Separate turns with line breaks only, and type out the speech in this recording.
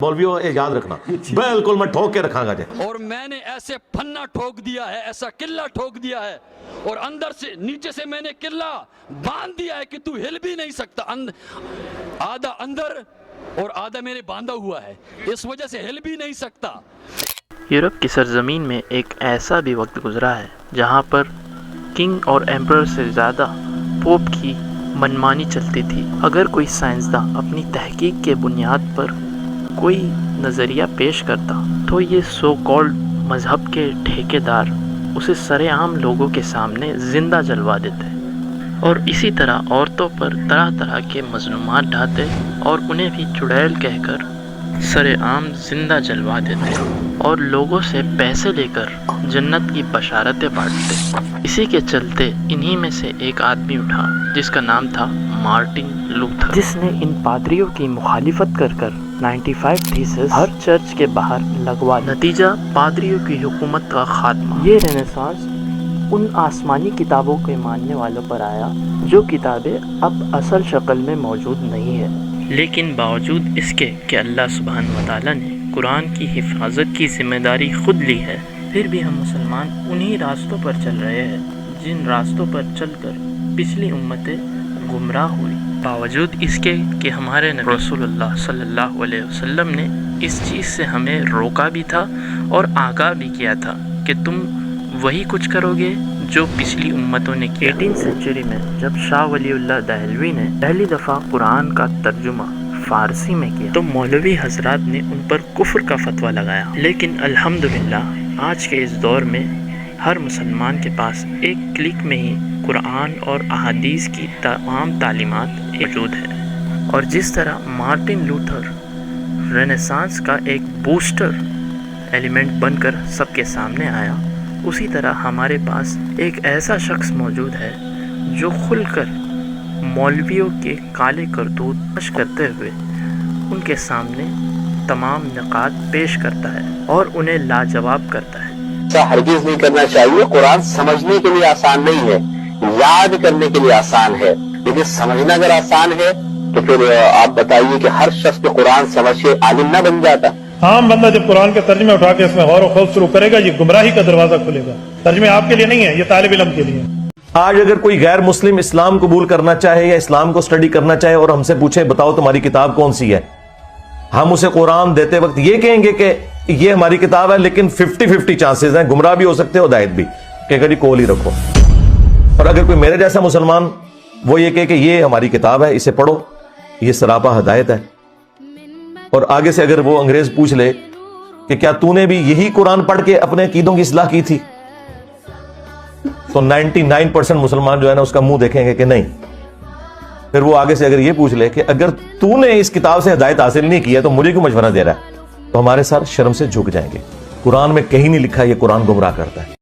मौलवियों ये याद रखना, बिल्कुल मैं ठोक के रखांगा जे।
और मैंने ऐसे फन्ना ठोक दिया है, ऐसा किला ठोक दिया है, और अंदर से नीचे से मैंने किला बांध दिया है कि तू हिल भी नहीं सकता। आधा अंदर और आधा मेरे बांधा हुआ है, इस वजह से हिल भी नहीं सकता।
यूरोप की सरजमीन में एक ऐसा भी वक्त गुजरा है जहाँ पर किंग और एम्परर से ज़्यादा पोप की मनमानी चलती थी। अगर कोई साइंसदां अपनी तहकीक के बुनियाद पर कोई नज़रिया पेश करता तो ये सो कॉल्ड मज़हब के ठेकेदार उसे सरेआम लोगों के सामने ज़िंदा जलवा देते और इसी तरह औरतों पर तरह तरह के मज़लूमात ढाते और उन्हें भी चुड़ैल कहकर सरेआम ज़िंदा जलवा देते और लोगों से पैसे लेकर जन्नत की बशारतें बांटते। इसी के चलते इन्हीं में से एक आदमी उठा जिसका नाम था मार्टिन लूथर, जिसने इन पादरियों की मुखालिफत कर 95 थीसिस हर चर्च के बाहर लगवा। नतीजा पादरियों की हुकूमत का खात्मा। ये रेनेसांस उन आसमानी किताबों के मानने वालों पर आया जो किताबें अब असल शक्ल में मौजूद नहीं है, लेकिन बावजूद इसके कि अल्लाह सुब्हान व तआला ने कुरान की हिफाजत की जिम्मेदारी खुद ली है, फिर भी हम मुसलमान उन्हीं रास्तों पर चल रहे हैं जिन रास्तों पर चलकर पिछली उम्मतें गुमराह हुई। बावजूद इसके कि हमारे नबी रसूलुल्लाह सल्लल्लाहु अलैहि वसल्लम ने इस चीज़ से हमें रोका भी था और आगाह भी किया था कि तुम वही कुछ करोगे जो पिछली उम्मतों ने किया। 18वीं सेंचुरी में जब शाह वलीउल्लाह दहलवी ने पहली दफ़ा कुरान का तर्जुमा फ़ारसी में किया तो मौलवी हजरात ने उन पर कुफ्र का फतवा लगाया। लेकिन अल्हम्दुलिल्लाह आज के इस दौर में हर मुसलमान के पास एक क्लिक में ही कुरान और अहादीस की तमाम तालीमात मौजूद है। और जिस तरह मार्टिन लूथर रेनेसांस का एक बूस्टर एलिमेंट बनकर सबके सामने आया, उसी तरह हमारे पास एक ऐसा शख्स मौजूद है जो खुलकर मौलवियों के काले करतूत पेश करते हुए उनके सामने तमाम निकात पेश करता है और उन्हें लाजवाब करता है।
ऐसा हरगिज नहीं करना चाहिए। कुरान समझने के लिए आसान नहीं है, याद करने के लिए आसान है, लेकिन समझना अगर आसान है तो फिर आप बताइए कि हर शख्स को कुरान समझ के आलिम ना बन जाता।
आम बंदा जब कुरान के तर्जुमे उठा के इसमें गौर व खौफ शुरू करेगा, ये गुमराही का दरवाजा खुलेगा। तर्जुमे आपके लिए नहीं है, ये तालिब इल्म के लिए।
आज अगर कोई गैर मुस्लिम इस्लाम कबूल करना चाहे या इस्लाम को स्टडी करना चाहे और हमसे पूछे बताओ तुम्हारी किताब कौन सी है, हम उसे कुरान देते वक्त ये कहेंगे कि ये हमारी किताब है, लेकिन 50-50 चांसेस हैं, गुमराह भी हो सकते हो, हिदायत भी, कि कभी कोल ही रखो। और अगर कोई मेरे जैसा मुसलमान वो ये कहे कि ये हमारी किताब है, इसे पढ़ो, ये सरापा हिदायत है, और आगे से अगर वो अंग्रेज पूछ ले कि क्या तूने भी यही कुरान पढ़ के अपने अकीदों की इस्लाह की थी, तो 99% मुसलमान जो है ना उसका मुंह देखेंगे कि नहीं। फिर वो आगे से अगर ये पूछ ले कि अगर तूने इस किताब से हिदायत हासिल नहीं की है तो मुझे क्यों मशवरा दे रहा है, तो हमारे साथ शर्म से झुक जाएंगे। कुरान में कहीं नहीं लिखा ये कुरान गुमराह करता है।